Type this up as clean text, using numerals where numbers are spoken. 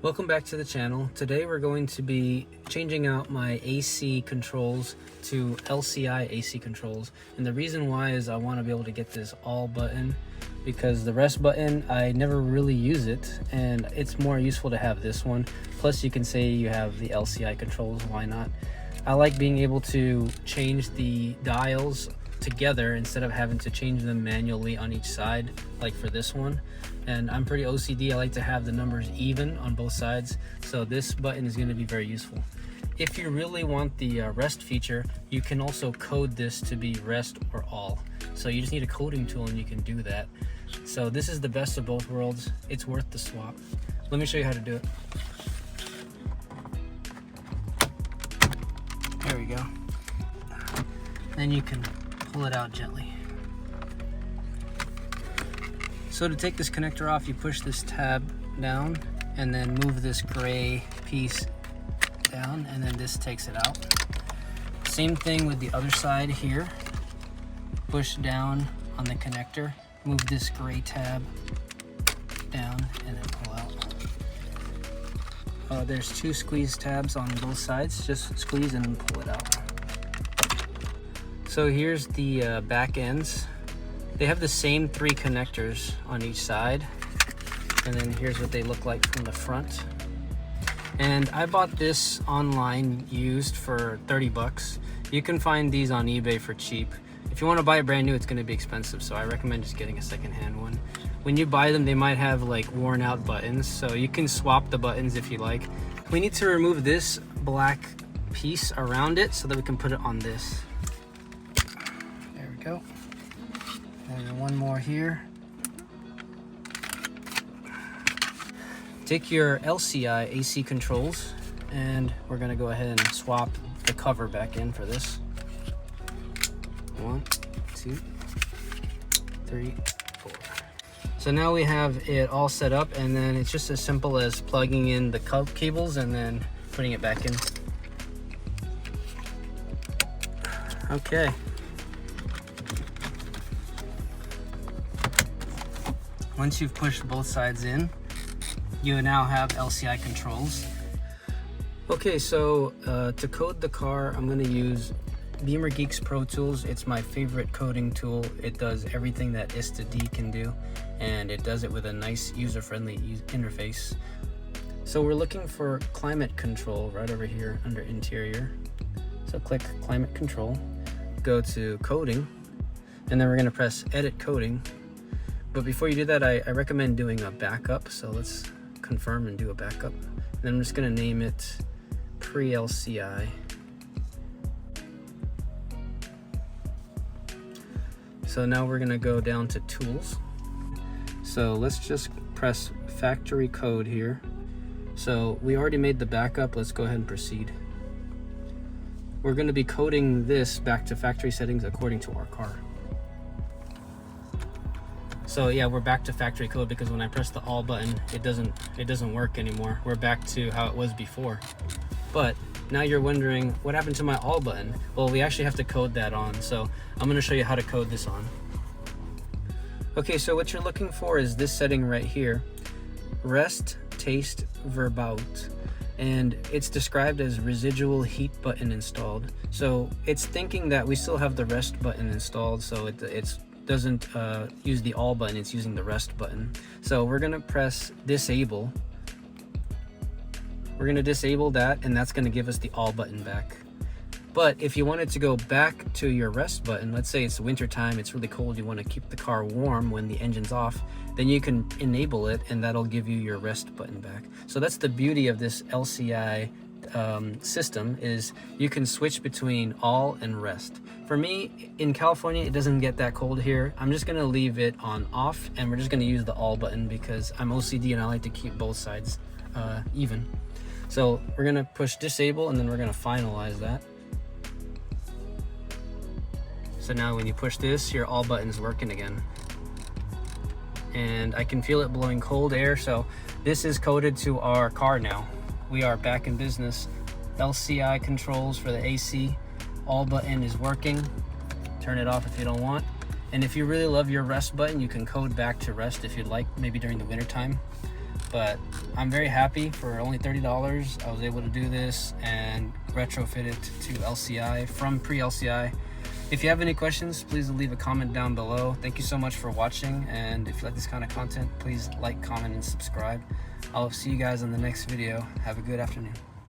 Welcome back to the channel. Today we're going to be changing out my AC controls to LCI AC controls. And the reason why is I want to be able to get this all button, because the rest button, I never really use it, and it's more useful to have this one. Plus you can say you have the LCI controls, why not? I like being able to change the dials together instead of having to change them manually on each side, like for this one. And I'm pretty OCD. I like to have the numbers even on both sides, so this button is going to be very useful. If you really want the rest feature, you can also code this to be rest or all. So you just need a coding tool and you can do that. So this is the best of both worlds. It's worth the swap. Let me show you how to do it. There we go. Then you can pull it out gently. So to take this connector off, you push this tab down and then move this gray piece down, and then this takes it out. Same thing with the other side here. Push down on the connector, move this gray tab down, and then pull out. There's two squeeze tabs on both sides. Just squeeze and pull it out. So here's the back ends. They have the same three connectors on each side, and then here's what they look like from the front. And I bought this online used for 30 bucks. You can find these on eBay for cheap. If you want to buy it brand new, it's going to be expensive, so I recommend just getting a secondhand one. When you buy them, they might have like worn out buttons, so you can swap the buttons if you like. We need to remove this black piece around it so that we can put it on this. There we go. And one more here. Take your LCI AC controls, and we're gonna go ahead and swap the cover back in for this. 1, 2, 3, 4. So now we have it all set up, and then it's just as simple as plugging in the cables and then putting it back in. Okay. Once you've pushed both sides in, you now have LCI controls. Okay, so to code the car, I'm gonna use Beamer Geeks Pro Tools. It's my favorite coding tool. It does everything that ISTA-D can do, and it does it with a nice user-friendly interface. So we're looking for climate control right over here under interior. So click climate control, go to coding, and then we're gonna press edit coding. But before you do that, I recommend doing a backup. So let's confirm and do a backup. And then I'm just gonna name it pre-LCI. So now we're gonna go down to tools. So let's just press factory code here. So we already made the backup. Let's go ahead and proceed. We're gonna be coding this back to factory settings according to our car. So yeah, we're back to factory code because when I press the all button, it doesn't work anymore. We're back to how it was before. But now you're wondering, what happened to my all button? Well, we actually have to code that on. So I'm gonna show you how to code this on. Okay, so what you're looking for is this setting right here, rest taste verbout. And it's described as residual heat button installed. So it's thinking that we still have the rest button installed, so it doesn't use the all button, it's using the rest button. So we're gonna press disable. We're gonna disable that, and that's gonna give us the all button back. But if you wanted to go back to your rest button, let's say it's winter time, it's really cold, you wanna keep the car warm when the engine's off, then you can enable it and that'll give you your rest button back. So that's the beauty of this LCI system, is you can switch between all and rest. For me, in California, it doesn't get that cold here. I'm just gonna leave it on off, and we're just gonna use the all button because I'm OCD and I like to keep both sides even. So we're gonna push disable, and then we're gonna finalize that. So now when you push this, your all button's working again. And I can feel it blowing cold air, so this is coded to our car now. We are back in business. LCI controls for the AC. All button is working. Turn it off if you don't want. And if you really love your rest button, you can code back to rest if you'd like, maybe during the winter time. But I'm very happy. For only $30 I was able to do this and retrofit it to LCI from pre-LCI. If you have any questions, please leave a comment down below. Thank you so much for watching, and if you like this kind of content, please like, comment, and subscribe. I'll see you guys in the next video. Have a good afternoon.